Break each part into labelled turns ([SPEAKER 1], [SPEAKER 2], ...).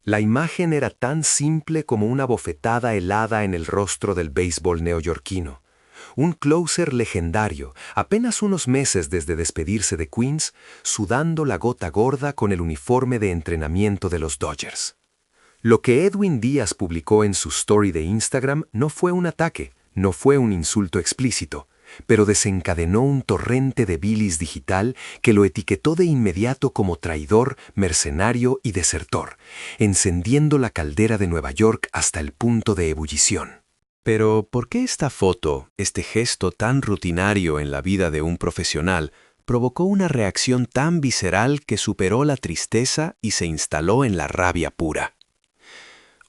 [SPEAKER 1] La imagen era tan simple como una bofetada helada en el rostro del béisbol neoyorquino. Un closer legendario, apenas unos meses desde despedirse de Queens, sudando la gota gorda con el uniforme de entrenamiento de los Dodgers. Lo que Edwin Díaz publicó en su story de Instagram no fue un ataque, no fue un insulto explícito, pero desencadenó un torrente de bilis digital que lo etiquetó de inmediato como traidor, mercenario y desertor, encendiendo la caldera de Nueva York hasta el punto de ebullición.
[SPEAKER 2] Pero, ¿por qué esta foto, este gesto tan rutinario en la vida de un profesional, provocó una reacción tan visceral que superó la tristeza y se instaló en la rabia pura?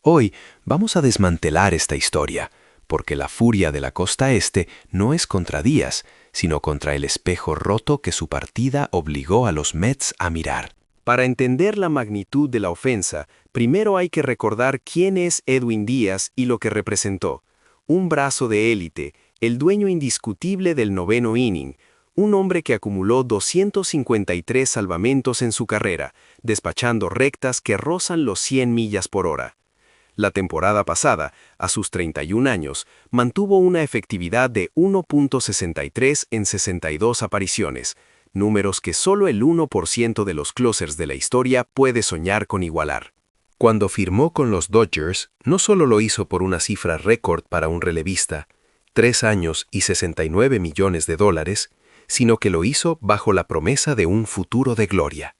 [SPEAKER 2] Hoy vamos a desmantelar esta historia, porque la furia de la costa este no es contra Díaz, sino contra el espejo roto que su partida obligó a los Mets a mirar.
[SPEAKER 1] Para entender la magnitud de la ofensa, primero hay que recordar quién es Edwin Díaz y lo que representó. Un brazo de élite, el dueño indiscutible del noveno inning, un hombre que acumuló 253 salvamentos en su carrera, despachando rectas que rozan los 100 millas por hora. La temporada pasada, a sus 31 años, mantuvo una efectividad de 1.63 en 62 apariciones, números que solo el 1% de los closers de la historia puede soñar con igualar. Cuando firmó con los Dodgers, no solo lo hizo por una cifra récord para un relevista, 3 años y $69 millones, sino que lo hizo bajo la promesa de un futuro de gloria.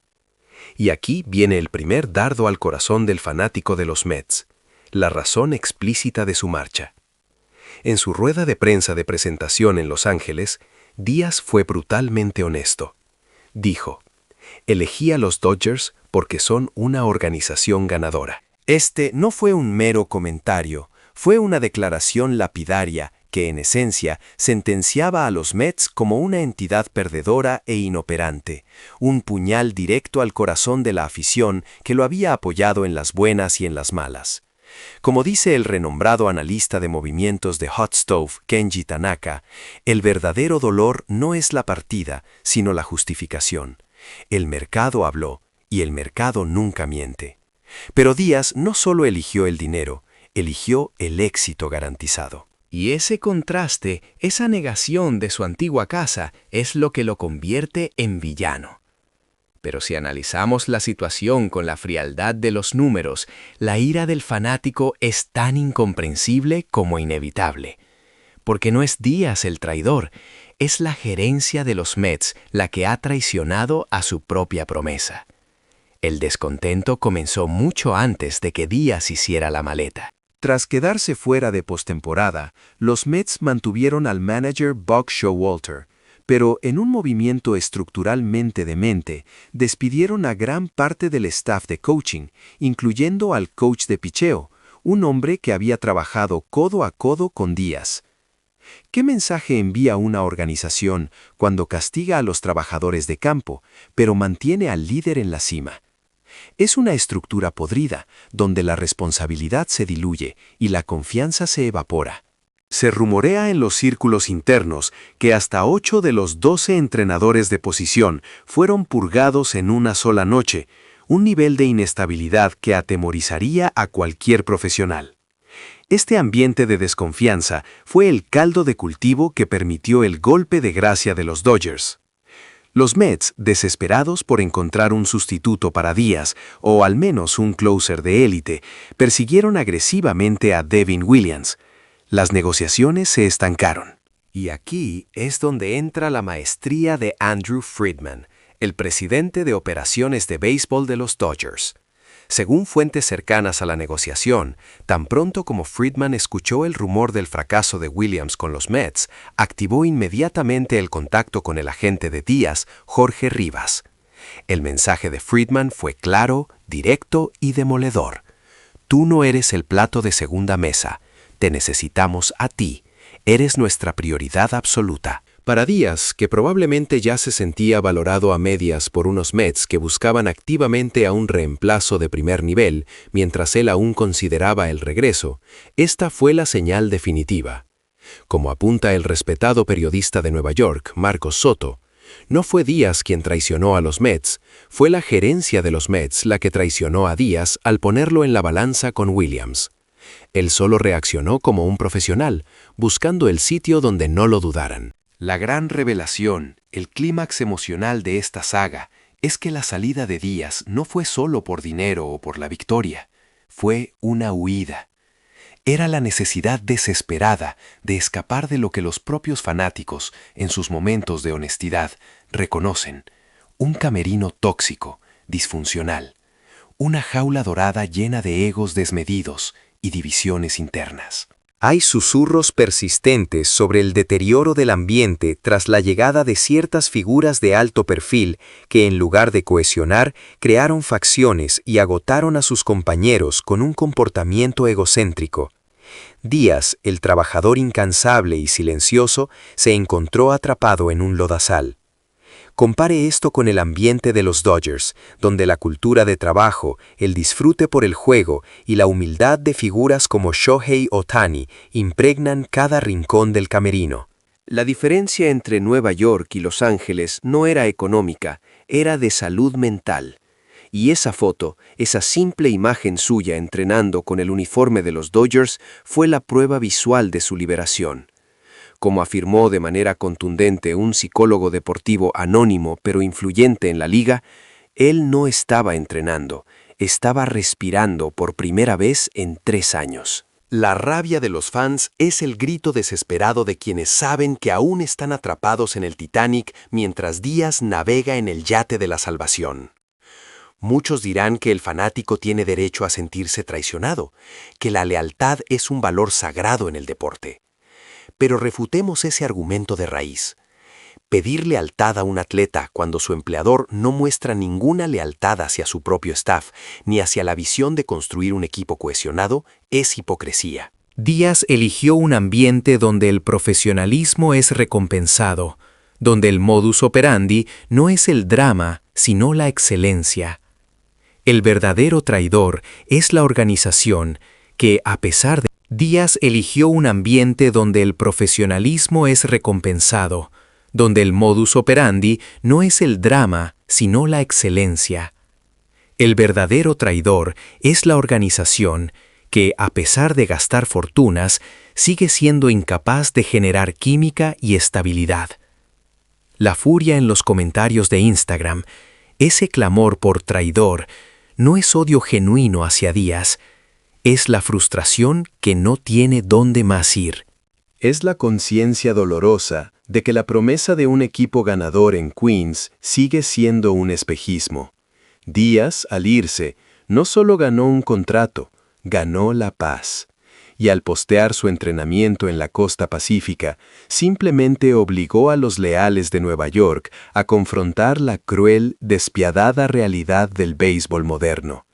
[SPEAKER 1] Y aquí viene el primer dardo al corazón del fanático de los Mets, la razón explícita de su marcha. En su rueda de prensa de presentación en Los Ángeles, Díaz fue brutalmente honesto. Dijo: «Elegí a los Dodgers porque son una organización ganadora». Este no fue un mero comentario, fue una declaración lapidaria que, en esencia, sentenciaba a los Mets como una entidad perdedora e inoperante, un puñal directo al corazón de la afición que lo había apoyado en las buenas y en las malas. Como dice el renombrado analista de movimientos de Hot Stove, Kenji Tanaka, el verdadero dolor no es la partida, sino la justificación. El mercado habló, y el mercado nunca miente. Pero Díaz no solo eligió el dinero, eligió el éxito garantizado.
[SPEAKER 3] Y ese contraste, esa negación de su antigua casa, es lo que lo convierte en villano. Pero si analizamos la situación con la frialdad de los números, la ira del fanático es tan incomprensible como inevitable. Porque no es Díaz el traidor, es la gerencia de los Mets la que ha traicionado a su propia promesa. El descontento comenzó mucho antes de que Díaz hiciera la maleta.
[SPEAKER 1] Tras quedarse fuera de postemporada, los Mets mantuvieron al manager Buck Showalter, pero en un movimiento estructuralmente demente, despidieron a gran parte del staff de coaching, incluyendo al coach de picheo, un hombre que había trabajado codo a codo con Díaz. ¿Qué mensaje envía una organización cuando castiga a los trabajadores de campo, pero mantiene al líder en la cima? Es una estructura podrida, donde la responsabilidad se diluye y la confianza se evapora. Se rumorea en los círculos internos que hasta 8 de los 12 entrenadores de posición fueron purgados en una sola noche, un nivel de inestabilidad que atemorizaría a cualquier profesional. Este ambiente de desconfianza fue el caldo de cultivo que permitió el golpe de gracia de los Dodgers. Los Mets, desesperados por encontrar un sustituto para Díaz, o al menos un closer de élite, persiguieron agresivamente a Devin Williams. Las negociaciones se estancaron. Y aquí es donde entra la maestría de Andrew Friedman, el presidente de operaciones de béisbol de los Dodgers. Según fuentes cercanas a la negociación, tan pronto como Friedman escuchó el rumor del fracaso de Williams con los Mets, activó inmediatamente el contacto con el agente de Díaz, Jorge Rivas. El mensaje de Friedman fue claro, directo y demoledor. Tú no eres el plato de segunda mesa. Te necesitamos a ti. Eres nuestra prioridad absoluta. Para Díaz, que probablemente ya se sentía valorado a medias por unos Mets que buscaban activamente a un reemplazo de primer nivel, mientras él aún consideraba el regreso, esta fue la señal definitiva. Como apunta el respetado periodista de Nueva York, Marcos Soto,
[SPEAKER 2] No fue Díaz quien traicionó a los Mets, fue la gerencia de los Mets la que traicionó a Díaz al ponerlo en la balanza con Williams. Él solo reaccionó como un profesional, buscando el sitio donde no lo dudaran.
[SPEAKER 1] La gran revelación, el clímax emocional de esta saga, es que la salida de Díaz no fue solo por dinero o por la victoria, fue una huida. Era la necesidad desesperada de escapar de lo que los propios fanáticos, en sus momentos de honestidad, reconocen: un camerino tóxico, disfuncional, una jaula dorada llena de egos desmedidos y divisiones internas.
[SPEAKER 4] Hay susurros persistentes sobre el deterioro del ambiente tras la llegada de ciertas figuras de alto perfil que, en lugar de cohesionar, crearon facciones y agotaron a sus compañeros con un comportamiento egocéntrico. Díaz, el trabajador incansable y silencioso, se encontró atrapado en un lodazal. Compare esto con el ambiente de los Dodgers, donde la cultura de trabajo, el disfrute por el juego y la humildad de figuras como Shohei Ohtani impregnan cada rincón del camerino.
[SPEAKER 3] La diferencia entre Nueva York y Los Ángeles no era económica, era de salud mental. Y esa foto, esa simple imagen suya entrenando con el uniforme de los Dodgers, fue la prueba visual de su liberación. Como afirmó de manera contundente un psicólogo deportivo anónimo pero influyente en la liga, él no estaba entrenando, estaba respirando por primera vez en 3 años.
[SPEAKER 2] La rabia de los fans es el grito desesperado de quienes saben que aún están atrapados en el Titanic mientras Díaz navega en el yate de la salvación. Muchos dirán que el fanático tiene derecho a sentirse traicionado, que la lealtad es un valor sagrado en el deporte. Pero refutemos ese argumento de raíz. Pedir lealtad a un atleta cuando su empleador no muestra ninguna lealtad hacia su propio staff ni hacia la visión de construir un equipo cohesionado es hipocresía.
[SPEAKER 3] Díaz eligió un ambiente donde el profesionalismo es recompensado, donde el modus operandi no es el drama, sino la excelencia. El verdadero traidor es la organización que, a pesar de... Díaz eligió un ambiente donde el profesionalismo es recompensado, donde el modus operandi no es el drama, sino la excelencia. El verdadero traidor es la organización que, a pesar de gastar fortunas, sigue siendo incapaz de generar química y estabilidad. La furia en los comentarios de Instagram, ese clamor por traidor, no es odio genuino hacia Díaz, es la frustración que no tiene dónde más ir.
[SPEAKER 1] Es la conciencia dolorosa de que la promesa de un equipo ganador en Queens sigue siendo un espejismo. Díaz, al irse, no solo ganó un contrato, ganó la paz. Y al postear su entrenamiento en la costa pacífica, simplemente obligó a los leales de Nueva York a confrontar la cruel, despiadada realidad del béisbol moderno.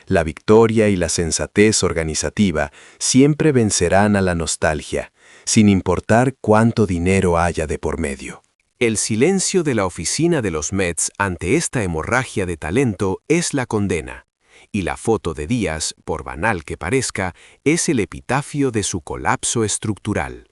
[SPEAKER 1] La victoria y la sensatez organizativa siempre vencerán a la nostalgia, sin importar cuánto dinero haya de por medio.
[SPEAKER 2] El silencio de la oficina de los Mets ante esta hemorragia de talento es la condena, y la foto de Díaz, por banal que parezca, es el epitafio de su colapso estructural.